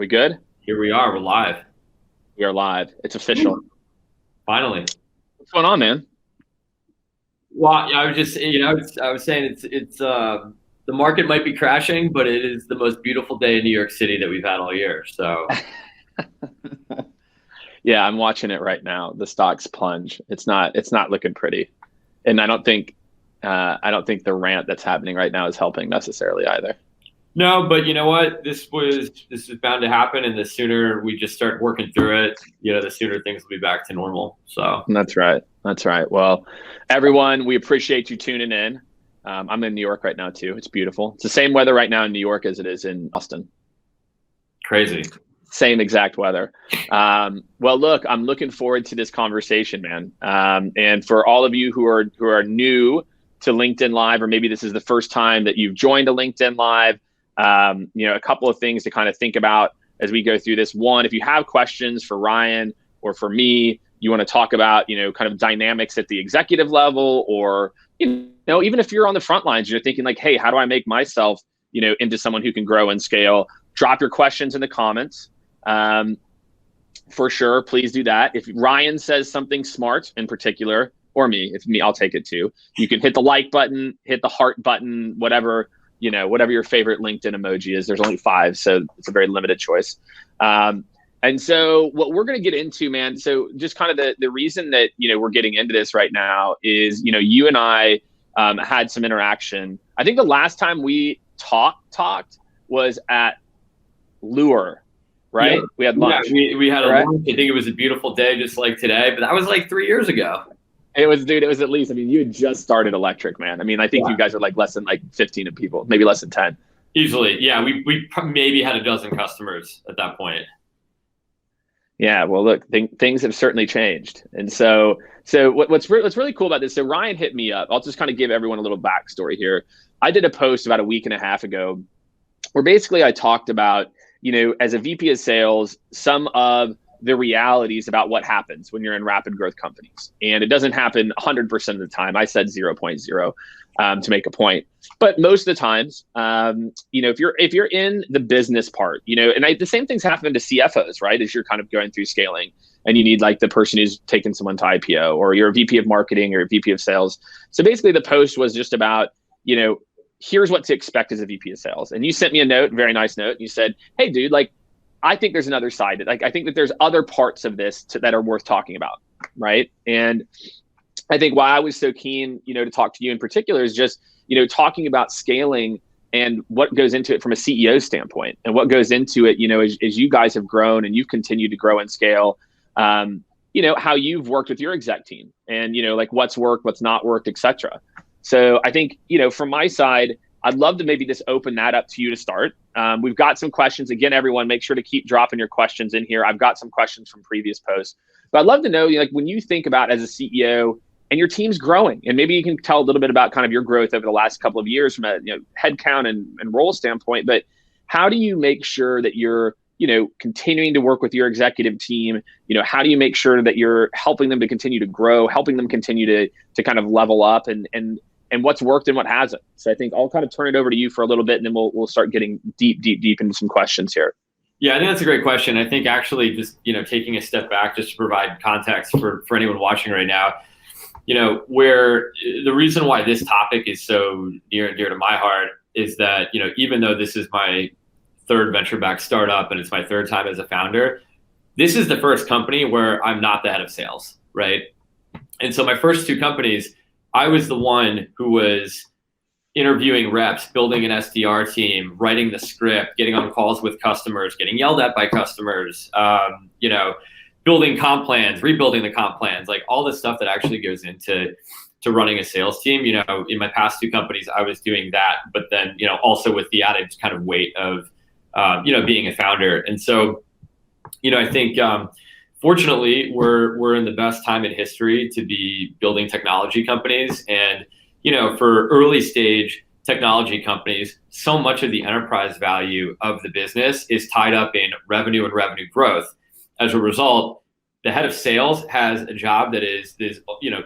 we good? Here we are. We're live. We are live. It's official. Finally. What's going on, man? Well, yeah, I was just, I was saying it's the market might be crashing, but it is the most beautiful day in New York City that we've had all year. So, Yeah, I'm watching it right now. The stocks plunge. It's not looking pretty, and I don't think the rant that's happening right now is helping necessarily either. no, but you know what? This was bound to happen, and the sooner we just start working through it, the sooner things will be back to normal. So That's right. That's right. Well, everyone, we appreciate you tuning in. I'm in New York right now too. It's beautiful. It's the same weather right now in New York as it is in Austin. crazy. Same exact weather. Well, look, I'm looking forward to this conversation, man. And for all of you who are new to LinkedIn Live, or maybe this is the first time that you've joined a LinkedIn Live, a couple of things to kind of think about as we go through this. One, if you have questions for Ryan or for me, you want to talk about, kind of dynamics at the executive level, or, even if you're on the front lines, you're thinking like, hey, how do I make myself, into someone who can grow and scale? Drop your questions in the comments. For sure, please do that. If Ryan says something smart in particular, or me, I'll take it too. You can hit the like button, hit the heart button, whatever your favorite LinkedIn emoji is. There's only 5, so it's a very limited choice. And so what we're going to get into, man, so just kind of the reason that, we're getting into this right now is, you and I had some interaction. I think the last time we talked was at Lure, right? Yeah. We had lunch. Yeah, we had a right? lunch. I think it was a beautiful day, just like today, but that was like 3 years ago. It was at least, you had just started Electric, man. I think you guys are like less than 15 of people, maybe less than 10. Easily. Yeah. We maybe had a dozen customers at that point. Yeah. Well, look, things have certainly changed. And so what's really cool about this, so Ryan hit me up. I'll just kind of give everyone a little backstory here. I did a post about a week and a half ago where basically I talked about, as a VP of sales, some of the realities about what happens when you're in rapid growth companies. And it doesn't happen 100% of the time. I said 0.0 to make a point. But most of the times, if you're in the business part, the same things happen to CFOs, right? As you're kind of going through scaling and you need like the person who's taking someone to IPO, or you're a VP of marketing or a VP of sales. So basically the post was just about, here's what to expect as a VP of sales. And you sent me a note, very nice note. And you said, hey, dude, I think there's another side. I think that there's other parts of this that are worth talking about, right? And I think why I was so keen, to talk to you in particular is just, talking about scaling and what goes into it from a CEO standpoint, and what goes into it, as you guys have grown and you've continued to grow and scale, how you've worked with your exec team and, what's worked, what's not worked, et cetera. So I think, from my side, I'd love to maybe just open that up to you to start. We've got some questions. Again, everyone, make sure to keep dropping your questions in here. I've got some questions from previous posts. But I'd love to know, when you think about as a CEO and your team's growing, and maybe you can tell a little bit about kind of your growth over the last couple of years from a headcount and role standpoint, but how do you make sure that you're continuing to work with your executive team? How do you make sure that you're helping them to continue to grow, helping them continue to kind of level up, and what's worked and what hasn't? So I think I'll kind of turn it over to you for a little bit, and then we'll start getting deep into some questions here. Yeah, I think that's a great question. I think actually just, taking a step back just to provide context for anyone watching right now, where the reason why this topic is so near and dear to my heart is that, even though this is my third venture-backed startup and it's my third time as a founder, this is the first company where I'm not the head of sales, right? And so my first 2 companies, I was the one who was interviewing reps, building an SDR team, writing the script, getting on calls with customers, getting yelled at by customers, building comp plans, rebuilding the comp plans, like all the stuff that actually goes into running a sales team. In my past 2 companies, I was doing that, but then, also with the added kind of weight of, being a founder. And so, I think, fortunately, we're in the best time in history to be building technology companies. And, for early stage technology companies, so much of the enterprise value of the business is tied up in revenue and revenue growth. As a result, the head of sales has a job that is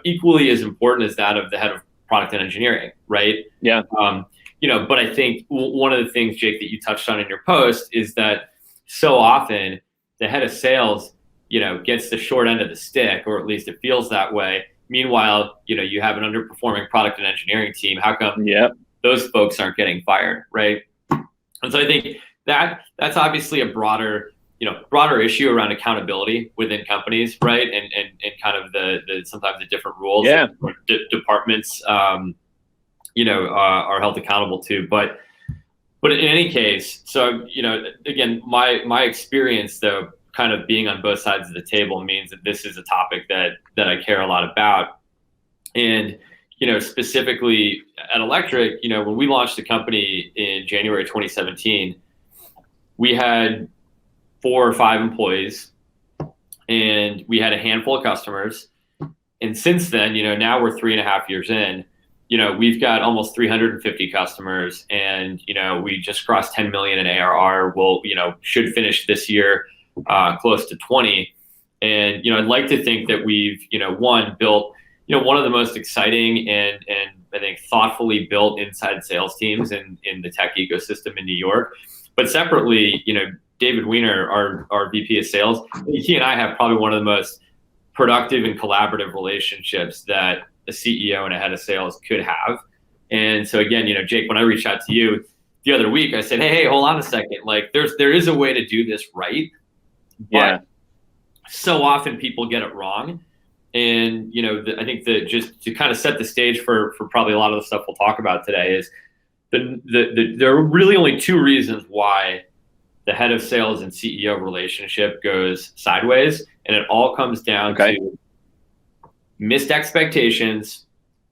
equally as important as that of the head of product and engineering, right? Yeah. But I think one of the things, Jake, that you touched on in your post is that so often the head of sales, gets the short end of the stick, or at least it feels that way. Meanwhile, you have an underperforming product and engineering team. How come those folks aren't getting fired, right? And so I think that's obviously a broader issue around accountability within companies, right? And kind of the sometimes the different rules that departments are held accountable to. But in any case, so again, my experience though, kind of being on both sides of the table, means that this is a topic that I care a lot about. And specifically at Electric, when we launched the company in January 2017, we had 4 or 5 employees, and we had a handful of customers. And since then, now we're 3.5 years in, we've got almost 350 customers, and, we just crossed 10 million in ARR. We'll, should finish this year close to 20. And, I'd like to think that we've, built, one of the most exciting and I think thoughtfully built inside sales teams in the tech ecosystem in New York. But separately, David Weiner, our VP of sales, he and I have probably one of the most productive and collaborative relationships that a CEO and a head of sales could have. And so again, Jake, when I reached out to you the other week, I said, hey, hold on a second. Like there is a way to do this right. But so often people get it wrong. And, I think that just to kind of set the stage for probably a lot of the stuff we'll talk about today is there are really only 2 reasons why the head of sales and CEO relationship goes sideways. And it all comes down to missed expectations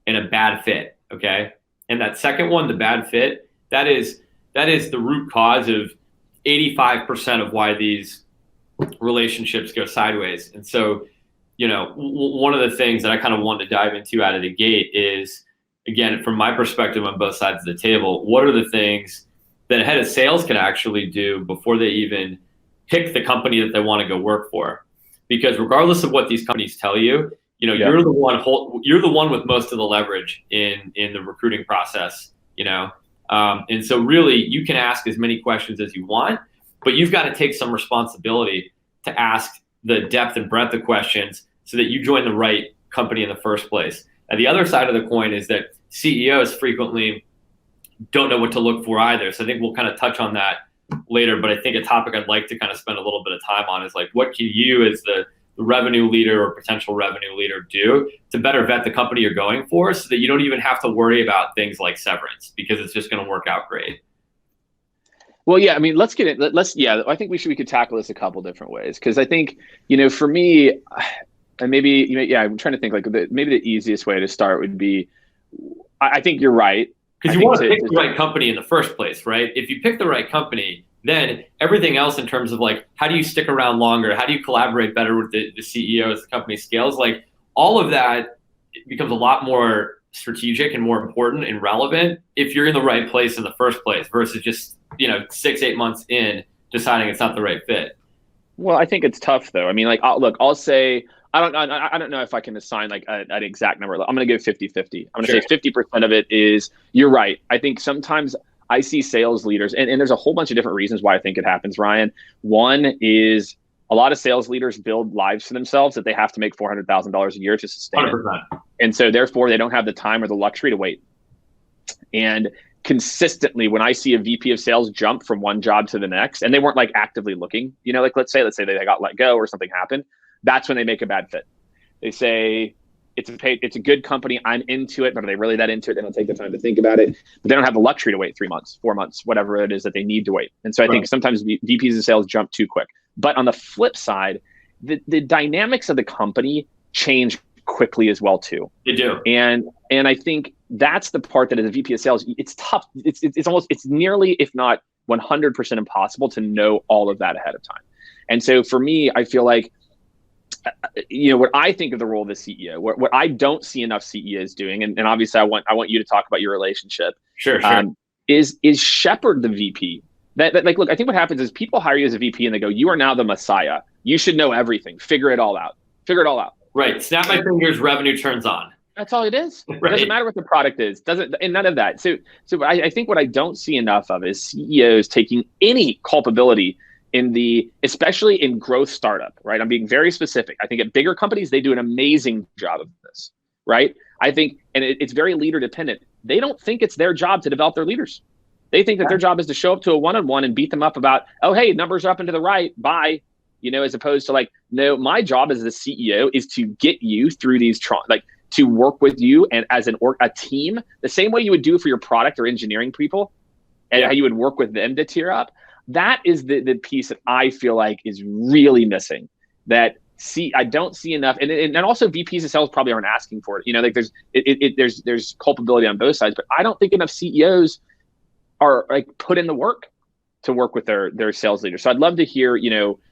and a bad fit. Okay. And that second one, the bad fit, that is the root cause of 85% of why these relationships go sideways. And so, one of the things that I kind of wanted to dive into out of the gate is, again, from my perspective on both sides of the table, what are the things that a head of sales can actually do before they even pick the company that they want to go work for? Because regardless of what these companies tell you, you're the one with most of the leverage in the recruiting process, and so really you can ask as many questions as you want, but you've got to take some responsibility to ask the depth and breadth of questions so that you join the right company in the first place. And the other side of the coin is that CEOs frequently don't know what to look for either. So I think we'll kind of touch on that later, but I think a topic I'd like to kind of spend a little bit of time on is like, what can you as the revenue leader or potential revenue leader do to better vet the company you're going for so that you don't even have to worry about things like severance, because it's just going to work out great. Well, yeah, I mean, let's get it. I think we could tackle this a couple different ways. Cause I think, for me, and maybe, I'm trying to think like maybe the easiest way to start would be, I think you're right. Because you want to pick the right company in the first place, right? If you pick the right company, then everything else in terms of like, how do you stick around longer? How do you collaborate better with the CEO as the company scales? Like all of that becomes a lot more strategic and more important and relevant if you're in the right place in the first place versus just, 6-8 months in deciding it's not the right fit. Well, I think it's tough though. I mean, like, I'll say, I don't know if I can assign like an exact number. I'm going to go 50-50. I'm going to say 50% of it is, you're right. I think sometimes I see sales leaders, and there's a whole bunch of different reasons why I think it happens, Ryan. One is a lot of sales leaders build lives for themselves that they have to make $400,000 a year to sustain 100%. It. And so therefore they don't have the time or the luxury to wait. And consistently, when I see a VP of sales jump from one job to the next, and they weren't like actively looking, like let's say they got let go or something happened, that's when they make a bad fit. They say it's a good company, I'm into it, but are they really that into it? They don't take the time to think about it, but they don't have the luxury to wait 3 months, 4 months, whatever it is that they need to wait. And so I think sometimes VPs of sales jump too quick. But on the flip side, the dynamics of the company change quickly as well too. They do. And I think that's the part that as a VP of sales, it's tough. It's nearly, if not 100% impossible to know all of that ahead of time. And so for me, I feel like, what I think of the role of the CEO, what I don't see enough CEOs doing, and obviously I want you to talk about your relationship. Sure. Is shepherd the VP. That like, look, I think what happens is people hire you as a VP and they go, you are now the Messiah. You should know everything. Figure it all out. Right. Snap my fingers, revenue turns on. That's all it is. Right. It doesn't matter what the product is. And none of that. So I think what I don't see enough of is CEOs taking any culpability especially in growth startup, right? I'm being very specific. I think at bigger companies, they do an amazing job of this, right? I think, and it's very leader dependent. They don't think it's their job to develop their leaders. They think that their job is to show up to a one-on-one and beat them up about, oh, hey, numbers are up and to the right, bye. As opposed to like, no, my job as the CEO is to get you through these, to work with you and as a team, the same way you would do for your product or engineering people, and how you would work with them to tier up. That is the piece that I feel like is really missing. I don't see enough, and also VPs of sales probably aren't asking for it. Like there's culpability on both sides, but I don't think enough CEOs are like put in the work to work with their sales leaders. So I'd love to hear,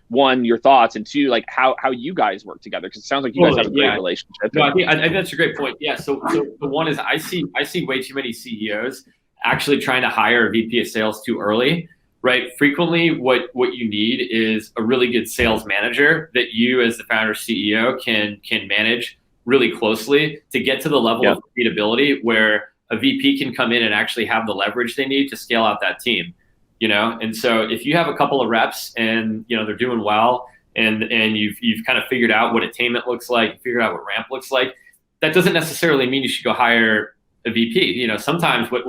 one, your thoughts, and two, like how you guys work together, because it sounds like you guys have a great relationship. No, I think that's a great point. Yeah. So the one is I see way too many CEOs actually trying to hire a VP of sales too early. Right. Frequently, what you need is a really good sales manager that you, as the founder CEO, can manage really closely to get to the level of repeatability where a VP can come in and actually have the leverage they need to scale out that team. And so if you have a couple of reps and they're doing well, and you've kind of figured out what attainment looks like, figured out what ramp looks like, that doesn't necessarily mean you should go hire a VP. Sometimes what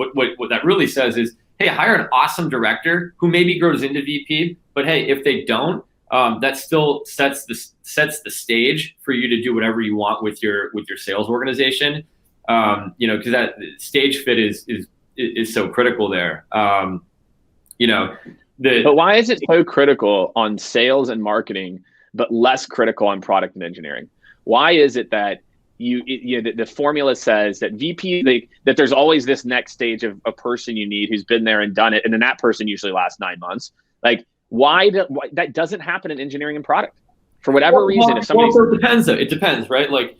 that really says is, hey, hire an awesome director who maybe grows into VP, but hey, if they don't, that still sets the stage for you to do whatever you want with your sales organization. Because that stage fit is so critical there. But why is it so critical on sales and marketing, but less critical on product and engineering? Why is it that the formula says that VP, that there's always this next stage of a person you need who's been there and done it, and then that person usually lasts 9 months? Like, why that doesn't happen in engineering and product for whatever reason? If somebody it depends though. It depends, right? Like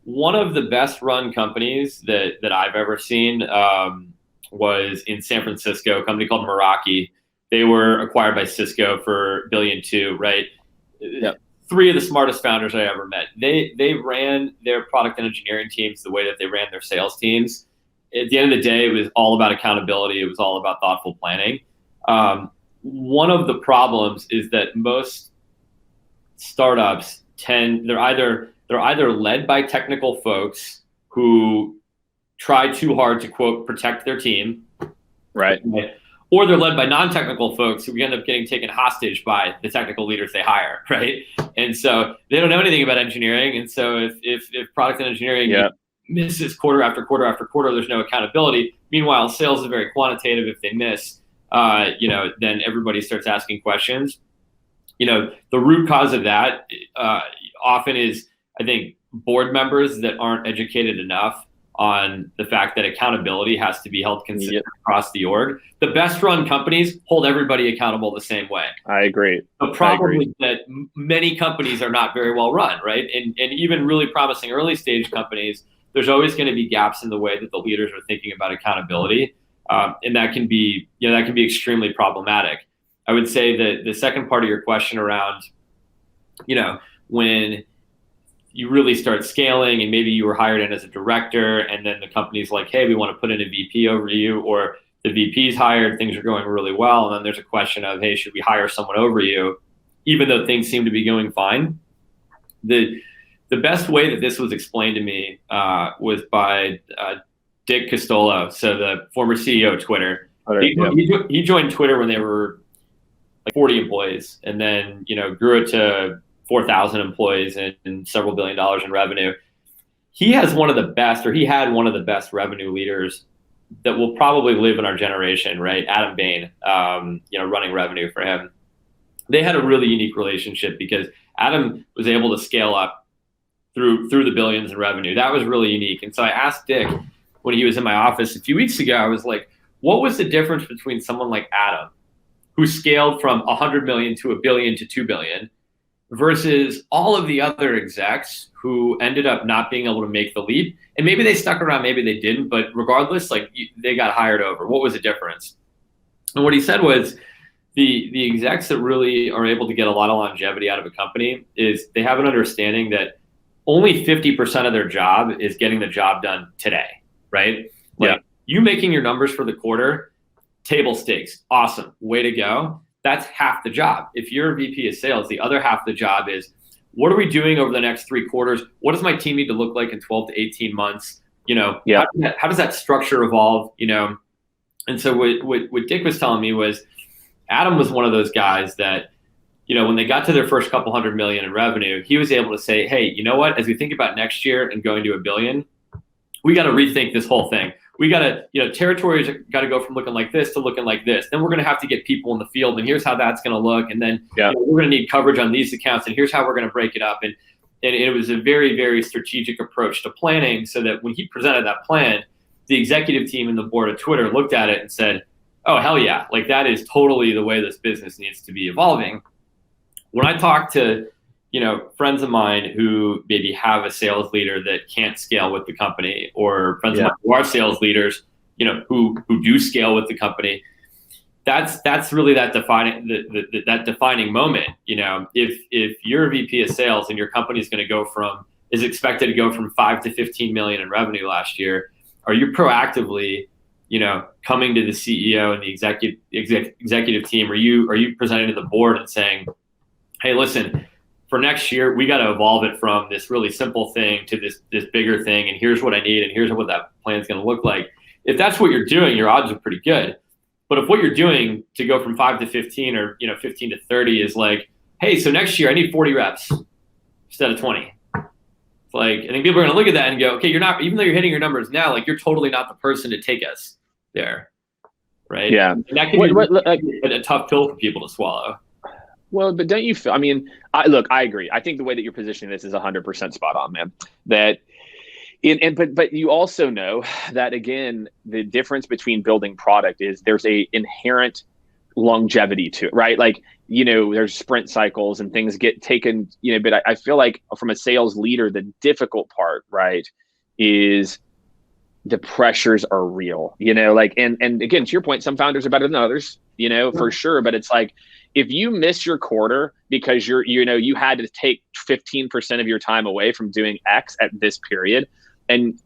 one of the best run companies that I've ever seen was in San Francisco, a company called Meraki. They were acquired by Cisco for $1.2 billion, right? Yep. 3 of the smartest founders I ever met. They ran their product and engineering teams the way that they ran their sales teams. At the end of the day, it was all about accountability. It was all about thoughtful planning. One of the problems is that most startups they're either led by technical folks who try too hard to, quote, protect their team, right? Or they're led by non-technical folks who end up getting taken hostage by the technical leaders they hire, right? And so they don't know anything about engineering. And so if product and engineering misses quarter after quarter after quarter, there's no accountability. Meanwhile, sales is very quantitative. If they miss, then everybody starts asking questions. The root cause of that often is, I think, board members that aren't educated enough on the fact that accountability has to be held consistent across the org. The best run companies hold everybody accountable the same way. I agree. The problem is that many companies are not very well run, right? And even really promising early stage companies, there's always going to be gaps in the way that the leaders are thinking about accountability. And that can be extremely problematic. I would say that the second part of your question around, when you really start scaling and maybe you were hired in as a director and then the company's like, hey, we want to put in a VP over you, or the VP's hired, things are going really well. And then there's a question of, hey, should we hire someone over you? Even though things seem to be going fine. The best way that this was explained to me was by Dick Costolo, so the former CEO of Twitter. He joined Twitter when they were like 40 employees and then, grew it to 4,000 employees and several $1 billion in revenue. He had one of the best revenue leaders that will probably live in our generation, right? Adam Bain, running revenue for him. They had a really unique relationship because Adam was able to scale up through the billions in revenue. That was really unique. And so I asked Dick when he was in my office a few weeks ago, I was like, what was the difference between someone like Adam, who scaled from 100 million to $1 billion to $2 billion, versus all of the other execs who ended up not being able to make the leap? And maybe they stuck around, maybe they didn't, but regardless, they got hired over. What was the difference? And what he said was the execs that really are able to get a lot of longevity out of a company is they have an understanding that only 50% of their job is getting the job done today, right? You making your numbers for the quarter, table stakes, awesome, way to go. that's half the job. If you're a VP of sales, the other half of the job is, what are we doing over the next 3 quarters? What does my team need to look like in 12 to 18 months? How does that structure evolve? And so what Dick was telling me was, Adam was one of those guys that, when they got to their first couple $100 million in revenue, he was able to say, hey, you know what? As we think about next year and going to $1 billion, we got to rethink this whole thing. We got to, territories got to go from looking like this to looking like this. Then we're going to have to get people in the field, and here's how that's going to look. And then we're going to need coverage on these accounts, and here's how we're going to break it up. And it was a very, very strategic approach to planning, so that when he presented that plan, the executive team and the board of Twitter looked at it and said, oh, hell yeah, like that is totally the way this business needs to be evolving. When I talk to friends of mine who maybe have a sales leader that can't scale with the company, or friends of mine who are sales leaders, who do scale with the company, that's really that defining moment. If you're a VP of sales and your company is is expected to go from 5 to 15 million in revenue last year, are you proactively coming to the CEO and the executive team? Are you presenting to the board and saying, hey, listen, for next year, we got to evolve it from this really simple thing to this bigger thing, and here's what I need, and here's what that plan is going to look like. If that's what you're doing, your odds are pretty good. But if what you're doing to go from 5 to 15 or 15 to 30 is like, hey, so next year I need 40 reps instead of 20. It's like, I think people are going to look at that and go, okay, you're not, even though you're hitting your numbers now, like you're totally not the person to take us there, right? Yeah, and that can be a tough pill for people to swallow. Well, but don't you feel, I agree. I think the way that you're positioning this is 100% spot on, man. But you also know that, again, the difference between building product is there's a inherent longevity to it, right? Like, there's sprint cycles and things get taken, but I feel like from a sales leader, the difficult part, right, is the pressures are real, and again, to your point, some founders are better than others, for sure. But it's like, if you miss your quarter because you had to take 15% of your time away from doing X at this period, and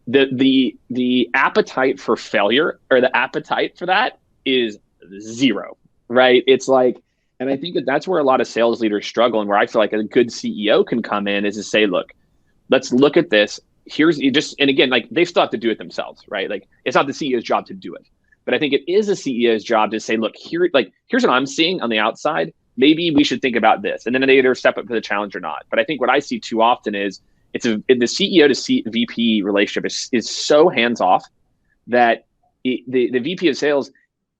the appetite for failure, or the appetite for that, is zero, right? It's like, and I think that's where a lot of sales leaders struggle, and where I feel like a good CEO can come in, is to say, look, let's look at this. And again, like, they still have to do it themselves, right? Like, it's not the CEO's job to do it. But I think it is a CEO's job to say, look, here's what I'm seeing on the outside. Maybe we should think about this. And then they either step up to the challenge or not. But I think what I see too often is the CEO to VP relationship is so hands-off that the VP of sales,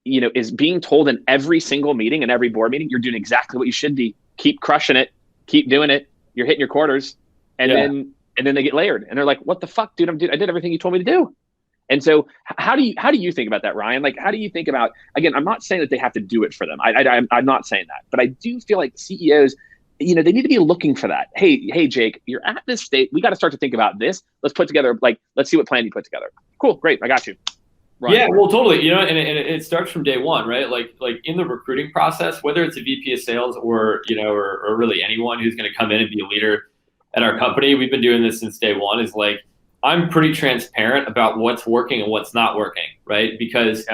is being told in every single meeting and every board meeting, you're doing exactly what you should be. Keep crushing it. Keep doing it. You're hitting your quarters. And then they get layered. And they're like, what the fuck, dude? I did everything you told me to do. And so how do you think about that, Ryan? Like, how do you think about, again, I'm not saying that they have to do it for them. I'm not saying that, but I do feel like CEOs, they need to be looking for that. Hey, Jake, you're at this state. We got to start to think about this. Let's put together, let's see what plan you put together. Cool. Great. I got you. Ryan. Yeah, well, totally. And it starts from day one, right? Like in the recruiting process, whether it's a VP of sales or really anyone who's going to come in and be a leader at our company, we've been doing this since day one, is like, I'm pretty transparent about what's working and what's not working, right? Because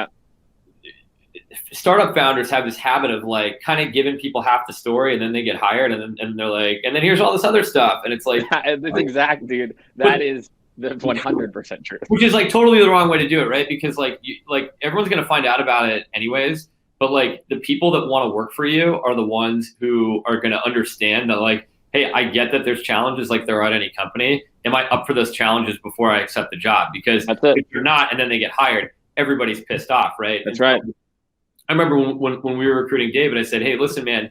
startup founders have this habit of like kind of giving people half the story, and then they get hired, and then they're like, and then here's all this other stuff, and it's like, that's exact, dude. That is the 100% truth. Which is like totally the wrong way to do it, right? Because like everyone's gonna find out about it anyways, but like the people that want to work for you are the ones who are gonna understand that, like, hey, I get that there's challenges like there are at any company. Am I up for those challenges before I accept the job? Because if you're not, and then they get hired, everybody's pissed off, right? That's right. I remember when we were recruiting David, I said, hey, listen, man,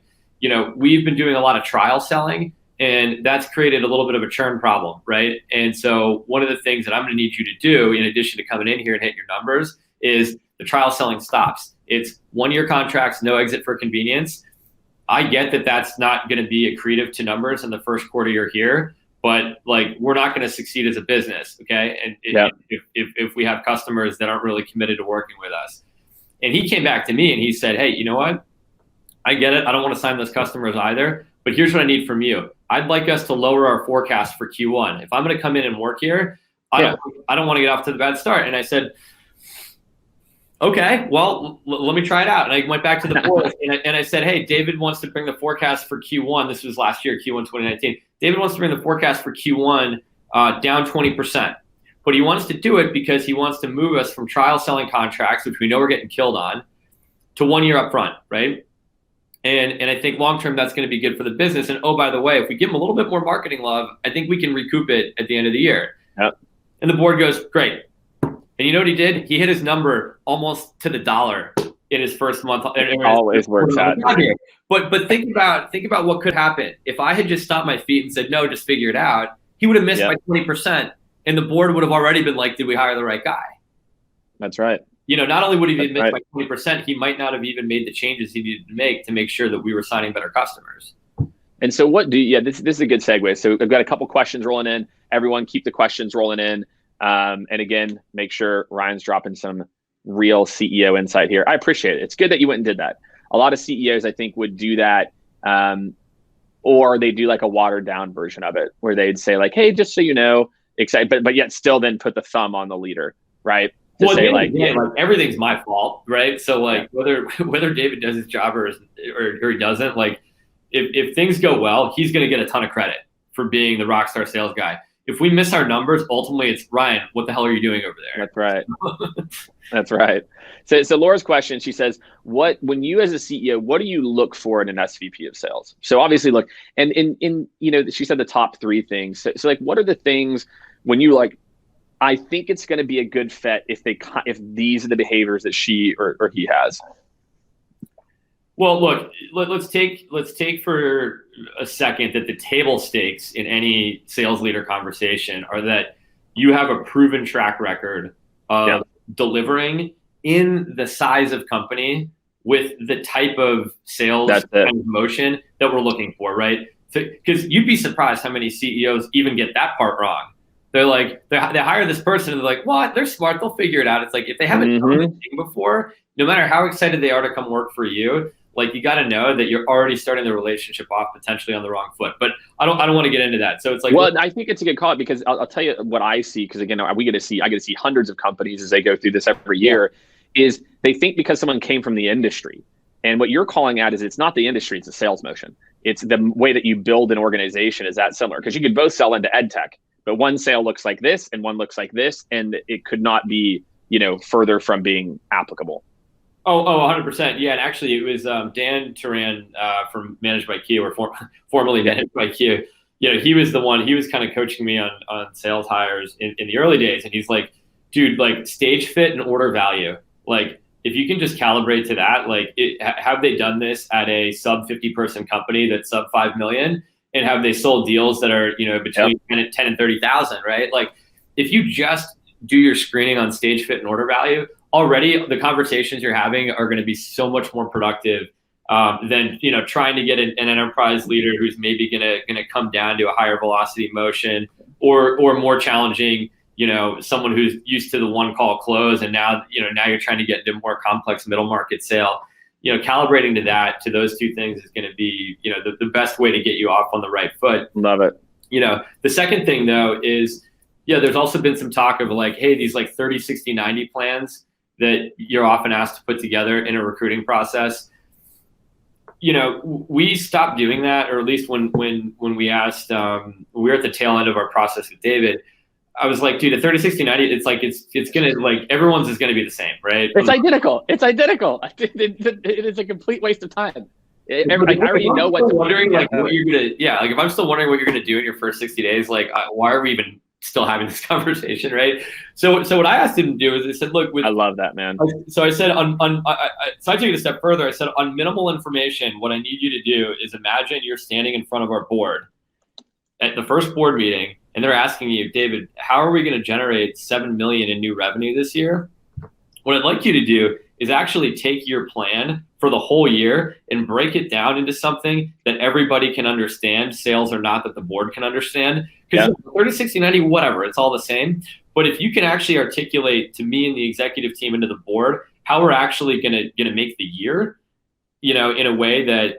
we've been doing a lot of trial selling, and that's created a little bit of a churn problem, right? And so one of the things that I'm going to need you to do, in addition to coming in here and hitting your numbers, is the trial selling stops. It's 1-year contracts, no exit for convenience. I get that that's not going to be accretive to numbers in the first quarter you're here, but like, we're not going to succeed as a business, okay? And if we have customers that aren't really committed to working with us. And he came back to me and he said, hey, you know what? I get it. I don't want to sign those customers either, but here's what I need from you. I'd like us to lower our forecast for Q1. If I'm going to come in and work here, I don't want to get off to the bad start. And I said, Okay, well, let me try it out. And I went back to the board and I said, hey, David wants to bring the forecast for Q1. This was last year, Q1 2019. David wants to bring the forecast for Q1 down 20%. But he wants to do it because he wants to move us from trial selling contracts, which we know we're getting killed on, to 1 year up front, right? And I think long term that's going to be good for the business. And oh, by the way, if we give him a little bit more marketing love, I think we can recoup it at the end of the year. Yep. And the board goes, great. And you know what he did? He hit his number almost to the dollar in his first month. It always works out. But think about what could happen. If I had just stopped my feet and said, no, just figure it out, he would have missed by 20%. And the board would have already been like, did we hire the right guy? That's right. Not only would he have missed by 20%, he might not have even made the changes he needed to make sure that we were signing better customers. And so this is a good segue. So I've got a couple questions rolling in. Everyone keep the questions rolling in. And again, make sure Ryan's dropping some real CEO insight here. I appreciate it. It's good that you went and did that. A lot of CEOs, I think, would do that, or they do like a watered down version of it where they'd say like, hey, just so you know, but yet still then put the thumb on the leader, right? To say like everything's my fault, right? So like whether David does his job or he doesn't, like if things go well, he's going to get a ton of credit for being the rock star sales guy. If we miss our numbers, ultimately it's Ryan, what the hell are you doing over there? That's right. That's right. So Laura's question, she says, when you as a CEO, what do you look for in an SVP of sales? So obviously look, and in she said the top three things. So like, what are the things when you like, I think it's going to be a good fit if these are the behaviors that she or he has. Well, look, let's take for a second that the table stakes in any sales leader conversation are that you have a proven track record of delivering in the size of company with the type of sales kind of motion that we're looking for, right? Because you'd be surprised how many CEOs even get that part wrong. They're like, they hire this person and they're like, what? They're smart. They'll figure it out. It's like, if they haven't done this thing before, no matter how excited they are to come work for you, like you got to know that you're already starting the relationship off potentially on the wrong foot. But I don't want to get into that. So it's like, well, I think it's a good call because I'll tell you what I see. Because again, I get to see hundreds of companies as they go through this every year. Is they think because someone came from the industry, and what you're calling out is it's not the industry, it's a sales motion. It's the way that you build an organization is that similar because you could both sell into ed tech, but one sale looks like this and one looks like this, and it could not be further from being applicable. Oh, 100%. Yeah, and actually it was Dan Turan from Managed by Q, or formerly Managed by Q. He was the one, he was kind of coaching me on sales hires in the early days. And he's like, dude, like stage fit and order value. Like if you can just calibrate to that, like have they done this at a sub 50 person company that's sub 5 million? And have they sold deals that are, between 10 and 30,000, right? Like if you just do your screening on stage fit and order value, already the conversations you're having are going to be so much more productive than trying to get an enterprise leader who's maybe going to come down to a higher velocity motion or more challenging, someone who's used to the one call close and now you're trying to get into more complex middle market sale. Calibrating to those two things is going to be the best way to get you off on the right foot. Love it. The second thing though is there's also been some talk of like, hey, these like 30, 60, 90 plans that you're often asked to put together in a recruiting process. We stopped doing that, or at least when we asked, we were at the tail end of our process with David. I was like, dude, at 30, 60, 90, it's like, it's going to like, everyone's is going to be the same, right? It's identical. It is a complete waste of time. I already know what you're wondering, like what you're going to, like if I'm still wondering what you're going to do in your first 60 days, like why are we even still having this conversation, right? So what I asked him to do is I said, look, I love that, man. So I said, so I took it a step further. I said, on minimal information, what I need you to do is imagine you're standing in front of our board at the first board meeting, and they're asking you, David, how are we going to generate 7 million in new revenue this year? What I'd like you to do is actually take your plan for the whole year and break it down into something that everybody can understand, sales or not, that the board can understand. Because 30, 60, 90, whatever, it's all the same. But if you can actually articulate to me and the executive team and to the board how we're actually gonna make the year, in a way that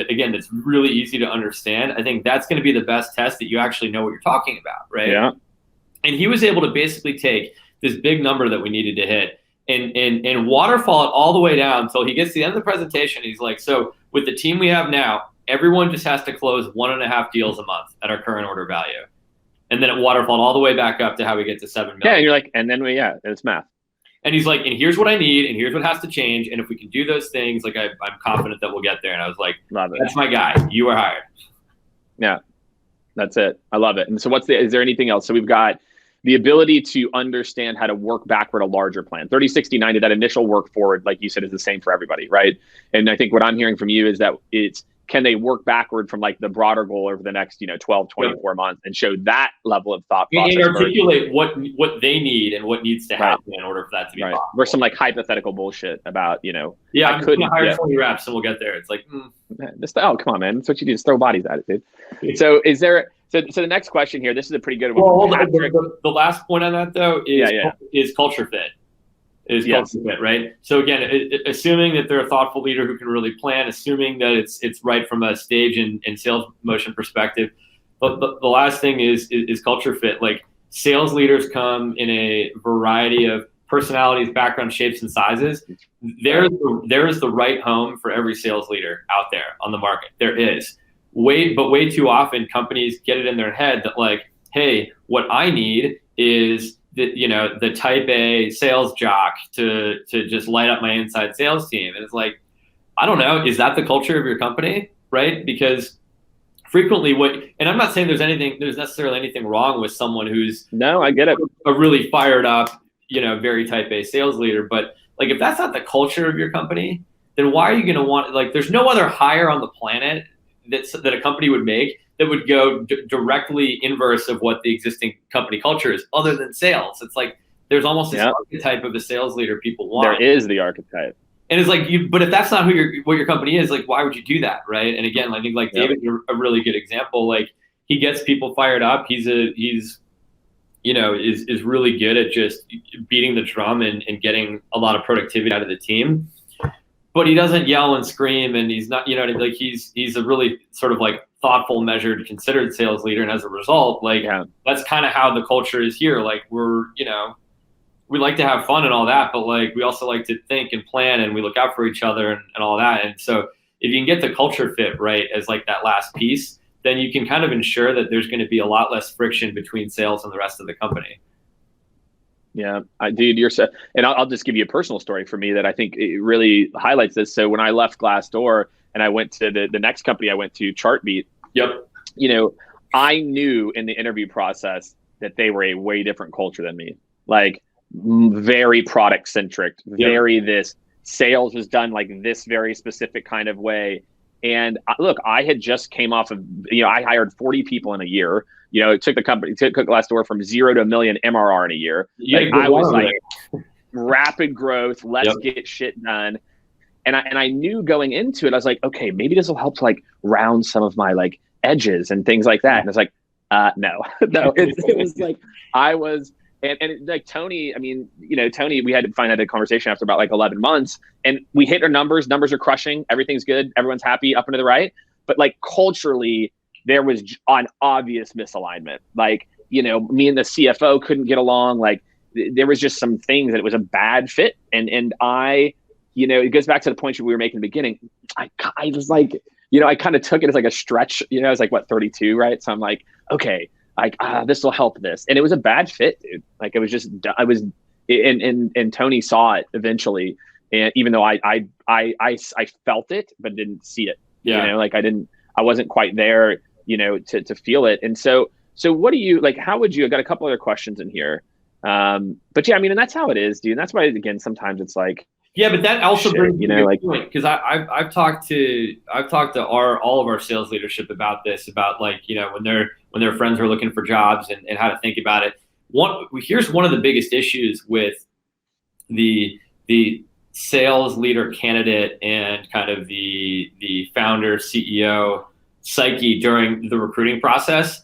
again, that's really easy to understand, I think that's gonna be the best test that you actually know what you're talking about, right? Yeah. And he was able to basically take this big number that we needed to hit and waterfall it all the way down until he gets to the end of the presentation. He's like, so with the team we have now, everyone just has to close 1.5 deals a month at our current order value. And then it waterfalled all the way back up to how we get to 7 million. Yeah, and you're like, and then it's math. And he's like, and here's what I need, and here's what has to change. And if we can do those things, like I'm confident that we'll get there. And I was like, that's my guy. You are hired. Yeah, that's it. I love it. And so is there anything else? So we've got the ability to understand how to work backward a larger plan. 30, 60, 90, that initial work forward, like you said, is the same for everybody, right? And I think what I'm hearing from you is that can they work backward from like the broader goal over the next 12, 24 months and show that level of thought process? And articulate what they need and what needs to happen in order for that to be possible. Versus some like hypothetical bullshit about, yeah, I'm going to hire 20 reps and we'll get there. It's like, oh, come on, man. That's what you do, is throw bodies at it, dude. So so the next question here, this is a pretty good one. Well, the last point on that though is culture fit. Culture fit, right? So again, assuming that they're a thoughtful leader who can really plan, assuming that it's right from a stage and sales motion perspective. But the last thing is culture fit. Like sales leaders come in a variety of personalities, background, shapes, and sizes. There is the right home for every sales leader out there on the market. There is. Way too often companies get it in their head that like, hey, what I need is the type A sales jock to just light up my inside sales team. And it's like, I don't know, is that the culture of your company? Right? Because frequently and I'm not saying there's necessarily anything wrong with someone who's I get it, a really fired up, very type A sales leader. But like, if that's not the culture of your company, then why are you going to want, like, there's no other hire on the planet that a company would make that would go directly inverse of what the existing company culture is, other than sales. It's like there's almost this archetype of the sales leader people want. There is the archetype, and it's like but if that's not what your company is, like why would you do that, right? And again, I think like David's a really good example. Like he gets people fired up. He's is really good at just beating the drum and getting a lot of productivity out of the team. But he doesn't yell and scream, and he's not, like he's a really sort of like thoughtful, measured, considered sales leader. And as a result, that's kind of how the culture is here. Like we like to have fun and all that, but like we also like to think and plan, and we look out for each other and all that. And so if you can get the culture fit right as like that last piece, then you can kind of ensure that there's going to be a lot less friction between sales and the rest of the company. Yeah, dude, and I'll just give you a personal story for me that I think it really highlights this. So when I left Glassdoor and I went to the next company I went to, Chartbeat. Yep. I knew in the interview process that they were a way different culture than me. Like very product centric, very this sales was done like this very specific kind of way. And look, I had just came off of, I hired 40 people in a year. It took Glassdoor from 0 to 1 million MRR in a year. I was like, rapid growth. Let's get shit done. And I knew going into it, I was like, okay, maybe this will help to like round some of my like edges and things like that. And it's like, no. It was like I was. And like Tony, Tony, we had a conversation after about like 11 months, and we hit our numbers. Numbers are crushing. Everything's good. Everyone's happy up and to the right. But like culturally, there was an obvious misalignment. Like, me and the CFO couldn't get along. Like there was just some things that it was a bad fit. And I, it goes back to the point we were making in the beginning. I was like, I kind of took it as like a stretch. I was like, 32, right? So I'm like, okay. Like, this will help this. And it was a bad fit, dude. Like and Tony saw it eventually. And even though I felt it, but didn't see it, I wasn't quite there, to feel it. And so what do you like, how would you, I've got a couple other questions in here. But yeah, and that's how it is, dude. And that's why, again, sometimes it's like, yeah, but that also brings me to a point, because I've talked to all of our sales leadership about this, about like, when their friends are looking for jobs and how to think about it. Here's one of the biggest issues with the sales leader candidate and kind of the founder CEO psyche during the recruiting process.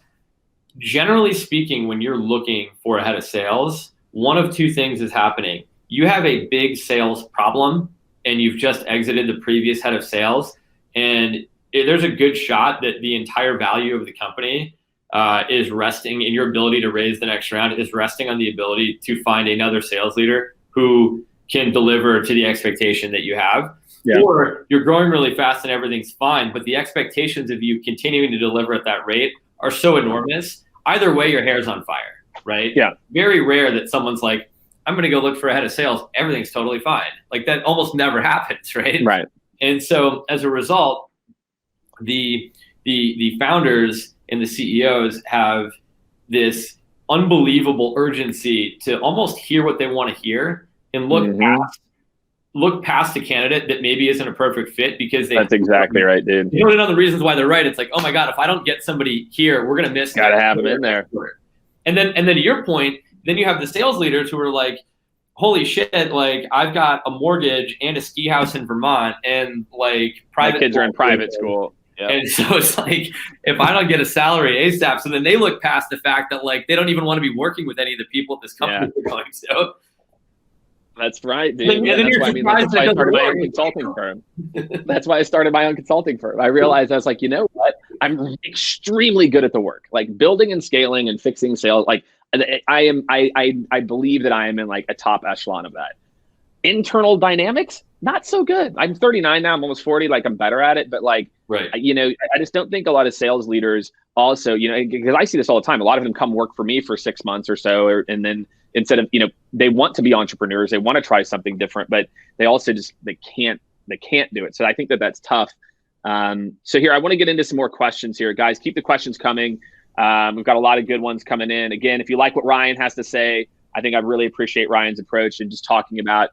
Generally speaking, when you're looking for a head of sales, one of two things is happening. You have a big sales problem and you've just exited the previous head of sales, and there's a good shot that the entire value of the company is resting in your ability to raise the next round, is resting on the ability to find another sales leader who can deliver to the expectation that you have. Yeah. Or you're growing really fast and everything's fine, but the expectations of you continuing to deliver at that rate are so enormous. Either way, your hair's on fire, right? Yeah. Very rare that someone's like, I'm going to go look for a head of sales. Everything's totally fine. Like that almost never happens, right? Right. And so as a result, the founders and the CEOs have this unbelievable urgency to almost hear what they want to hear and look past a candidate that maybe isn't a perfect fit because that's exactly right, dude. You don't know the reasons why they're right. It's like, oh my God, if I don't get somebody here, we're gonna miss. Gotta have them in there. And then to your point, then you have the sales leaders who are like, holy shit, like I've got a mortgage and a ski house in Vermont and like private. My kids are in private school. Yep. And so it's like, if I don't get a salary ASAP, so then they look past the fact that like they don't even want to be working with any of the people at this company they're going to. That's right, dude. That's why I started my own consulting firm. That's why I started my own consulting firm. I realized I was like, you know what? I'm extremely good at the work, like building and scaling and fixing sales. Like I believe that I am in like a top echelon of that. Internal dynamics, not so good. I'm 39 now. I'm almost 40. Like I'm better at it, but like, right. I just don't think a lot of sales leaders also, because I see this all the time. A lot of them come work for me for 6 months or so, and then instead of, they want to be entrepreneurs, they want to try something different, but they also they can't do it. So I think that that's tough. So here, I want to get into some more questions here, guys. Keep the questions coming. We've got a lot of good ones coming in. Again, if you like what Ryan has to say, I think I really appreciate Ryan's approach and just talking about,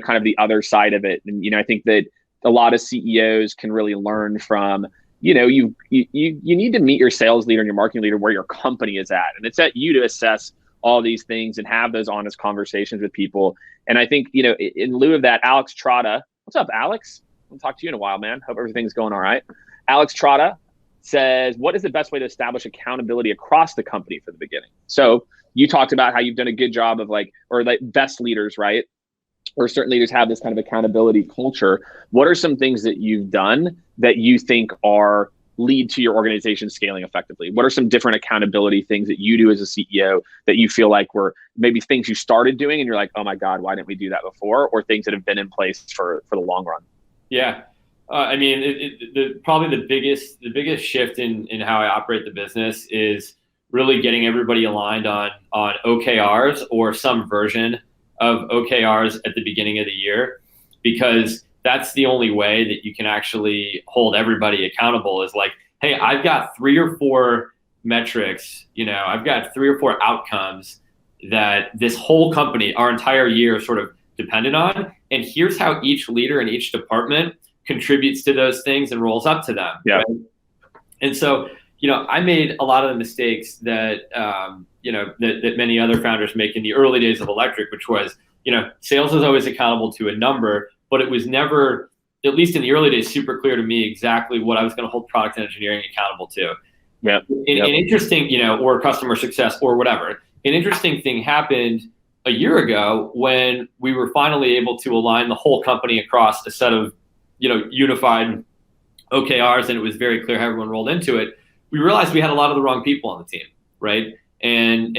kind of the other side of it. And, I think that a lot of CEOs can really learn from, you need to meet your sales leader and your marketing leader where your company is at. And it's at you to assess all these things and have those honest conversations with people. And I think, in lieu of that, Alex Trotta, what's up, Alex? I'll talk to you in a while, man. Hope everything's going all right. Alex Trotta says, what is the best way to establish accountability across the company for the beginning? So you talked about how you've done a good job of best leaders, right? Or certain leaders have this kind of accountability culture. What are some things that you've done that you think lead to your organization scaling effectively? What are some different accountability things that you do as a CEO that you feel like were maybe things you started doing and you're like, oh my God, why didn't we do that before? Or things that have been in place for the long run? Yeah. Probably the biggest shift in how I operate the business is really getting everybody aligned on OKRs or some version of OKRs at the beginning of the year, because that's the only way that you can actually hold everybody accountable is like, hey, I've got 3 or 4 metrics, I've got 3 or 4 outcomes that this whole company, our entire year sort of dependent on. And here's how each leader in each department contributes to those things and rolls up to them. Yeah. Right? And so, I made a lot of the mistakes that, that many other founders make in the early days of Electric, which was, sales was always accountable to a number, but it was never, at least in the early days, super clear to me exactly what I was going to hold product and engineering accountable to. Yeah. An interesting, or customer success or whatever. An interesting thing happened a year ago when we were finally able to align the whole company across a set of, unified OKRs, and it was very clear how everyone rolled into it. We realized we had a lot of the wrong people on the team, right? And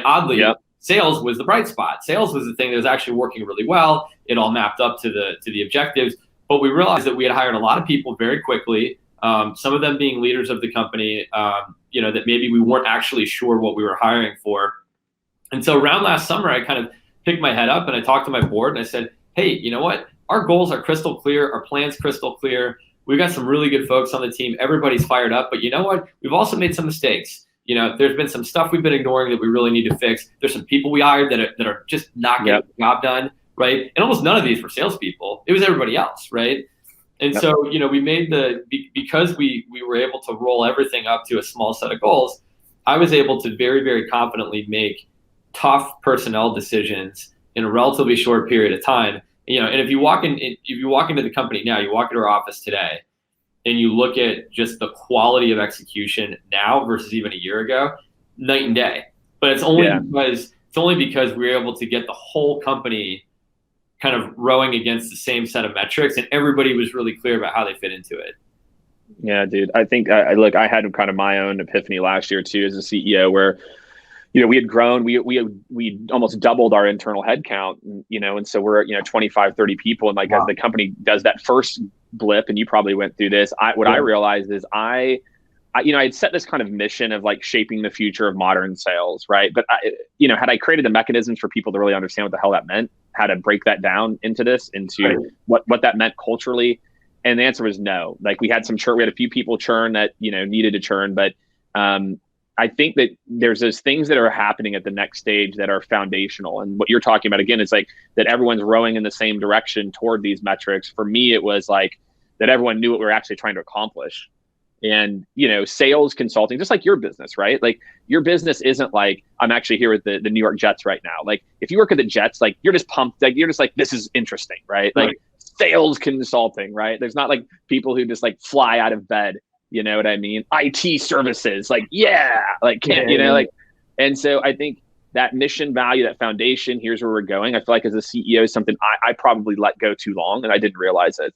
oddly, sales was the bright spot. Sales was the thing that was actually working really well. It all mapped up to the objectives, but we realized that we had hired a lot of people very quickly. Some of them being leaders of the company, that maybe we weren't actually sure what we were hiring for. And so around last summer, I kind of picked my head up and I talked to my board and I said, hey, you know what? Our goals are crystal clear. Our plan's crystal clear. We've got some really good folks on the team. Everybody's fired up, but you know what? We've also made some mistakes. There's been some stuff we've been ignoring that we really need to fix. There's some people we hired that are just not getting the job done, right? And almost none of these were salespeople. It was everybody else, right? And so, we made because we were able to roll everything up to a small set of goals, I was able to very, very confidently make tough personnel decisions in a relatively short period of time. And if you walk into the company now, you walk into our office today, and you look at just the quality of execution now versus even a year ago, night and day. But it's only because we were able to get the whole company kind of rowing against the same set of metrics, and everybody was really clear about how they fit into it. Yeah, dude. I think I had kind of my own epiphany last year too as a CEO, where we had grown, we almost doubled our internal headcount, and so we're at 25, 30 people, and like, wow, as the company does that first blip, and you probably went through this, I realized is I had set this kind of mission of like shaping the future of modern sales, right? But had I created the mechanisms for people to really understand what the hell that meant, how to break that down into right, what that meant culturally, and the answer was no. Like, we had a few people churn that needed to churn, but I think that there's those things that are happening at the next stage that are foundational. And what you're talking about, again, is like that everyone's rowing in the same direction toward these metrics. For me, it was like that everyone knew what we were actually trying to accomplish. And, sales consulting, just like your business, right? Like, your business isn't like, I'm actually here with the New York Jets right now. Like, if you work at the Jets, like, you're just pumped. Like, you're just like, this is interesting, right? Like, sales consulting, right? There's not like people who just like fly out of bed. You know what I mean? IT services, like, yeah, like, like, and so I think that mission value, that foundation, here's where we're going. I feel like as a CEO is something I probably let go too long, and I didn't realize it.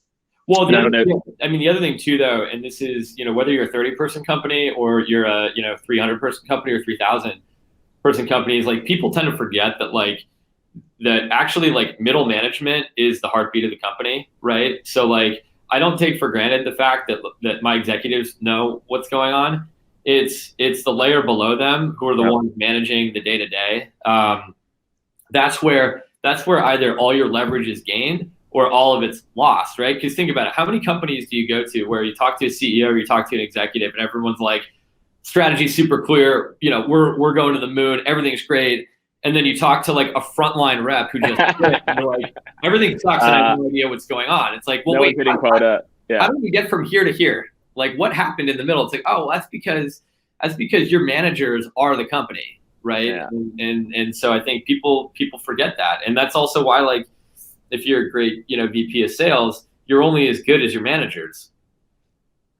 Well, the other thing too, though, and this is, whether you're a 30-person company or you're a, 300-person company or 3,000-person company, is like, people tend to forget that actually like middle management is the heartbeat of the company, right? So like, I don't take for granted the fact that my executives know what's going on. It's the layer below them who are the ones managing the day to day. That's where either all your leverage is gained or all of it's lost, right? Because think about it. How many companies do you go to where you talk to a CEO or you talk to an executive and everyone's like, strategy super clear, we're going to the moon, everything's great. And then you talk to like a frontline rep who just quit, and they're like, everything sucks and I have no idea what's going on. It's like, well, wait, how do we get from here to here? Like, what happened in the middle? It's like, oh, that's because your managers are the company, right? Yeah. And so I think people forget that, and that's also why, like, if you're a great VP of sales, you're only as good as your managers.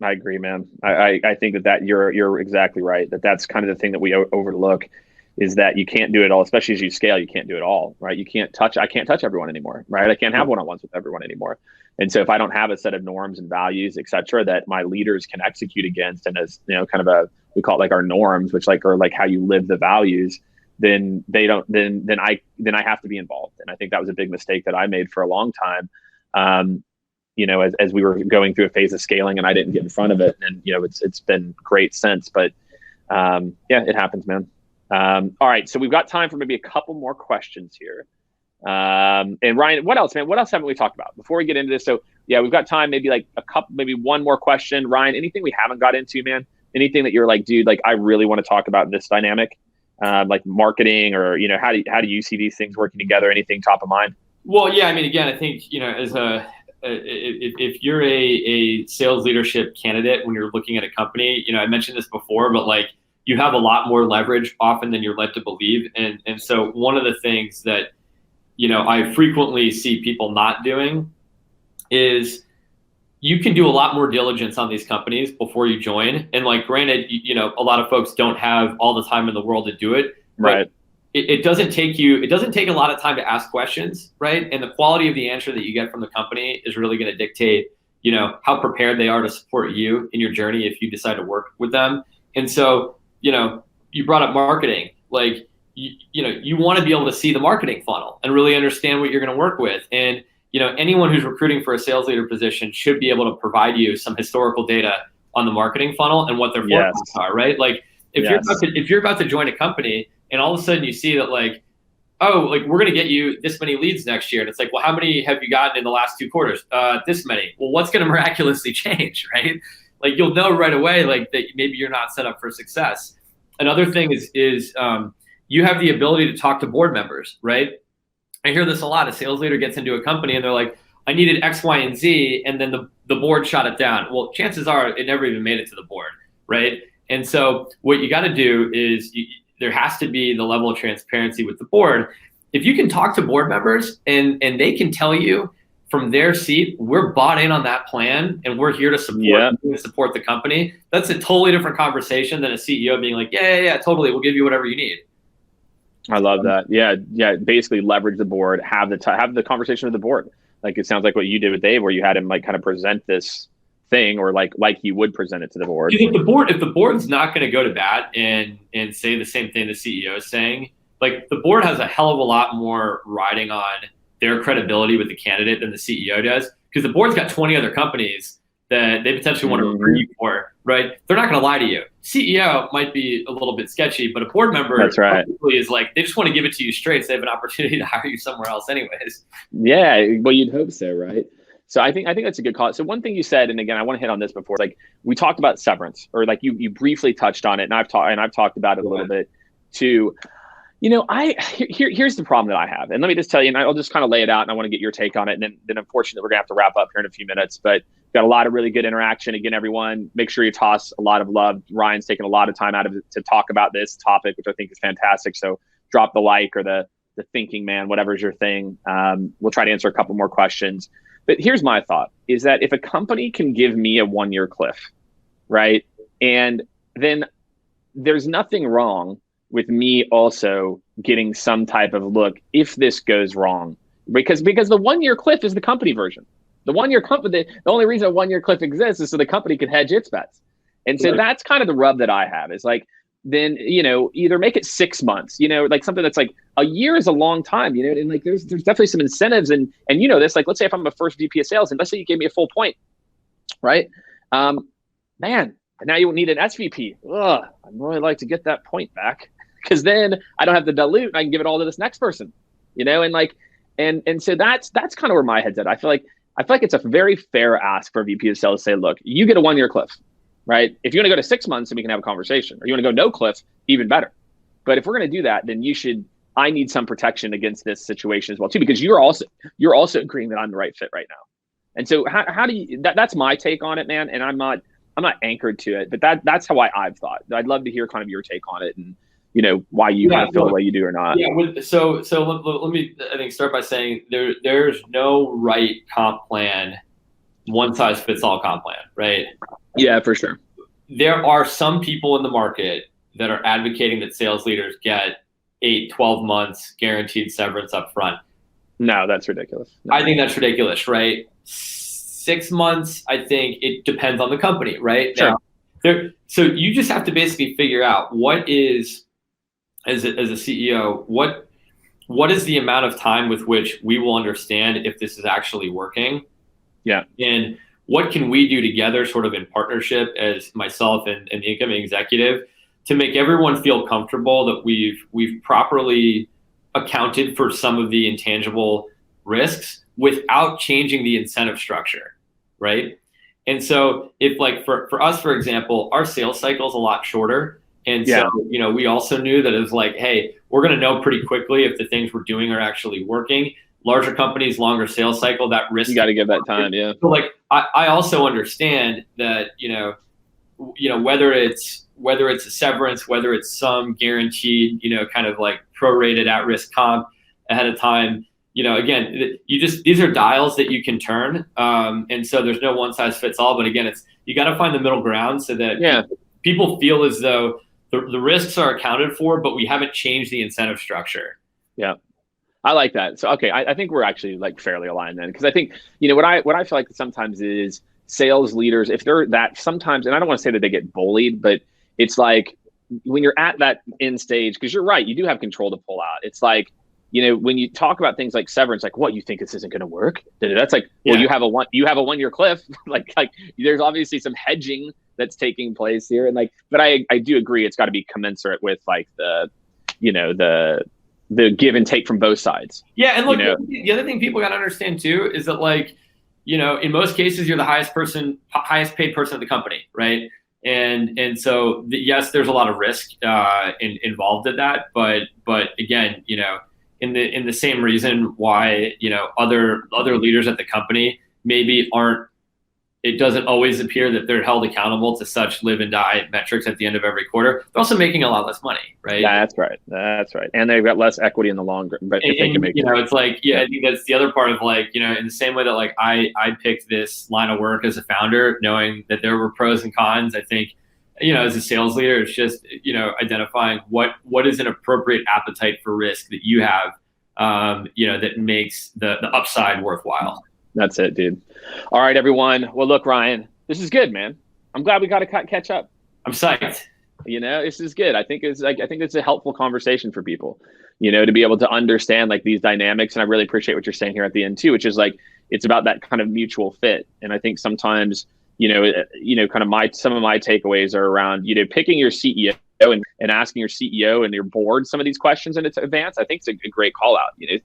I agree, man. I think that you're exactly right. That's kind of the thing that we overlook. Is that you can't do it all, especially as you scale, you can't do it all, right? I can't touch everyone anymore, right? I can't have one-on-ones with everyone anymore. And so if I don't have a set of norms and values, et cetera, that my leaders can execute against, and as, kind of we call it like our norms, which like are like how you live the values, then I have to be involved. And I think that was a big mistake that I made for a long time. As we were going through a phase of scaling and I didn't get in front of it. And, it's been great since, but it happens, man. All right, so we've got time for maybe a couple more questions here. And Ryan, what else, man? What else haven't we talked about before we get into this? So yeah, we've got time, maybe like maybe one more question. Ryan, anything we haven't got into, man? Anything that you're like, dude, like, I really want to talk about this dynamic, like marketing, or, how do you see these things working together? Anything top of mind? Well, yeah, I mean, again, I think, if you're a sales leadership candidate, when you're looking at a company, I mentioned this before, but like, you have a lot more leverage often than you're led to believe. And so one of the things that, I frequently see people not doing is you can do a lot more diligence on these companies before you join. And like, granted, a lot of folks don't have all the time in the world to do it. Right. It doesn't take a lot of time to ask questions, right? And the quality of the answer that you get from the company is really going to dictate, how prepared they are to support you in your journey if you decide to work with them. And so, you brought up marketing, like, you want to be able to see the marketing funnel and really understand what you're going to work with. And, anyone who's recruiting for a sales leader position should be able to provide you some historical data on the marketing funnel and what their forecasts are, right? Like, if you're about to join a company and all of a sudden you see that, like, oh, like, we're going to get you this many leads next year. And it's like, well, how many have you gotten in the last 2 quarters? This many. Well, what's going to miraculously change, right? Like, you'll know right away, like, that maybe you're not set up for success. Another thing is you have the ability to talk to board members, right? I hear this a lot. A sales leader gets into a company and they're like, I needed X, Y, and Z, and then the board shot it down. Well, chances are it never even made it to the board, right? And so what you got to do is there has to be the level of transparency with the board. If you can talk to board members and they can tell you from their seat, we're bought in on that plan and we're here to support the company. That's a totally different conversation than a CEO being like, yeah, totally, we'll give you whatever you need. I love that. Yeah. Basically leverage the board, have the conversation with the board. Like, it sounds like what you did with Dave, where you had him like kind of present this thing, or like he would present it to the board. If the board's not going to go to bat and say the same thing the CEO is saying, like the board has a hell of a lot more riding on their credibility with the candidate than the CEO does, because the board's got 20 other companies that they potentially want to recruit you for, right? They're not going to lie to you. CEO might be a little bit sketchy, but a board member That's right. is like, they just want to give it to you straight, so they have an opportunity to hire you somewhere else anyways. Yeah, well, you'd hope so, right? So I think that's a good call. So one thing you said, and again, I want to hit on this before, like we talked about severance, or like you briefly touched on it, and I've talked about it a little bit too. Here's the problem that I have, and let me just tell you, and I'll just kind of lay it out, and I want to get your take on it, and then unfortunately we're gonna have to wrap up here in a few minutes, but got a lot of really good interaction. Again, everyone, make sure you toss a lot of love. Ryan's taken a lot of time out of it to talk about this topic, which I think is fantastic. So drop the like or the thinking man, whatever's your thing. We'll try to answer a couple more questions. But here's my thought, is that if a company can give me a 1-year cliff, right? And then there's nothing wrong with me also getting some type of look if this goes wrong, because the 1-year cliff is the company version. The 1-year company, the only reason a 1-year cliff exists is so the company can hedge its bets. And so that's kind of the rub that I have, is like, then, either make it 6 months, like something that's like a year is a long time, and like there's definitely some incentives, and this, like, let's say if I'm a first VP of sales and let's say you gave me a full point, right? Man, now you need an SVP. I'd really like to get that point back, because then I don't have to dilute and I can give it all to this next person, and like, and so that's kind of where my head's at. I feel like it's a very fair ask for a VP of sales to say, look, you get a 1-year cliff. Right? If you want to go to 6 months, then we can have a conversation. Or you want to go no cliff, even better. But if we're going to do that, then I need some protection against this situation as well too, because you're also agreeing that I'm the right fit right now. And so how do you, that's my take on it, man. And I'm not anchored to it, but that's how I've thought. I'd love to hear kind of your take on it, and why you kind of feel the way you do or not. Yeah. So let me, I think, start by saying there's no right comp plan, one size fits all comp plan, right? Yeah, for sure. There are some people in the market that are advocating that sales leaders get 12 months guaranteed severance up front. No, that's ridiculous. No. I think that's ridiculous, right? 6 months, I think it depends on the company, right? Sure. Now, so you just have to basically figure out what is, as a CEO, what is the amount of time with which we will understand if this is actually working. Yeah. And what can we do together, sort of in partnership, as myself and the incoming executive, to make everyone feel comfortable that we've properly accounted for some of the intangible risks without changing the incentive structure, right? And so if, like, for us, for example, our sales cycle is a lot shorter. And so, we also knew that it was like, hey, we're going to know pretty quickly if the things we're doing are actually working. Larger companies, longer sales cycle, that risk. You got to give that time, yeah. So, like, I also understand that, whether it's a severance, whether it's some guaranteed, kind of like prorated at-risk comp ahead of time, again, these are dials that you can turn. And so there's no one size fits all, but again, you got to find the middle ground so that people feel as though the risks are accounted for, but we haven't changed the incentive structure. Yeah. I like that. So, okay, I think we're actually like fairly aligned then, because I think, what I feel like sometimes is sales leaders, if they're that sometimes, and I don't want to say that they get bullied, but it's like when you're at that end stage, because you're right, you do have control to pull out. It's like, when you talk about things like severance, like, what, you think this isn't going to work? That's like, well, you have a 1-year cliff. like there's obviously some hedging that's taking place here, and like, but I do agree it's got to be commensurate with like the give and take from both sides. Yeah, and look, the other thing people got to understand too is that, like, in most cases, you're the highest paid person at the company, right? And so yes, there's a lot of risk involved in that, but again, in the same reason why other leaders at the company maybe aren't. It doesn't always appear that they're held accountable to such live and die metrics at the end of every quarter. They're also making a lot less money, right? Yeah, that's right. And they've got less equity in the long run. But if they can make it's like, I think that's the other part of, like, in the same way that, like, I picked this line of work as a founder, knowing that there were pros and cons. I think, as a sales leader, it's just, identifying what is an appropriate appetite for risk that you have, that makes the upside worthwhile. That's it, dude. All right, everyone. Well, look, Ryan, This is good, man. I'm glad we got to catch up. I'm psyched. This is good. I think it's a helpful conversation for people, to be able to understand like these dynamics. And I really appreciate what you're saying here at the end too, which is like, it's about that kind of mutual fit. And I think sometimes, kind of some of my takeaways are around, picking your CEO and asking your CEO and your board some of these questions in advance. I think it's a great call out. I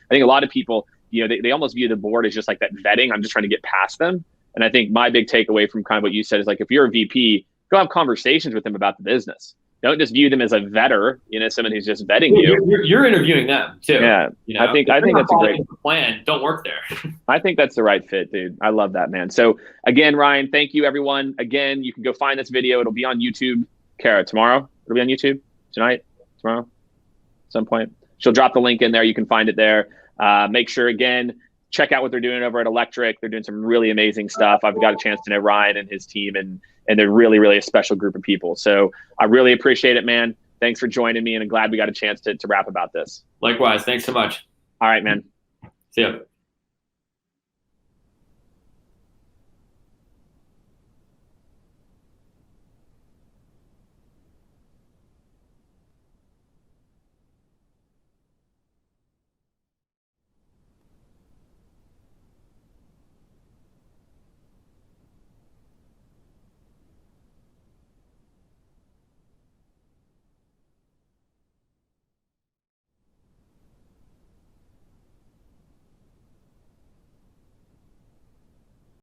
think a lot of people, they almost view the board as just like that vetting. I'm just trying to get past them. And I think my big takeaway from kind of what you said is like, if you're a VP, go have conversations with them about the business. Don't just view them as a vetter, someone who's just vetting you. You're interviewing them too. Yeah, I think that's a great plan. Don't work there. I think that's the right fit, dude. I love that, man. So again, Ryan, thank you, everyone. Again, you can go find this video. It'll be on YouTube. Kara, tomorrow? It'll be on YouTube? Tonight? Tomorrow? At some point? She'll drop the link in there. You can find it there. Make sure, again, check out what they're doing over at Electric. They're doing some really amazing stuff. I've got a chance to know Ryan and his team, and they're really, really a special group of people. So I really appreciate it, man. Thanks for joining me, and I'm glad we got a chance to rap about this. Likewise. Thanks so much. All right, man. See ya.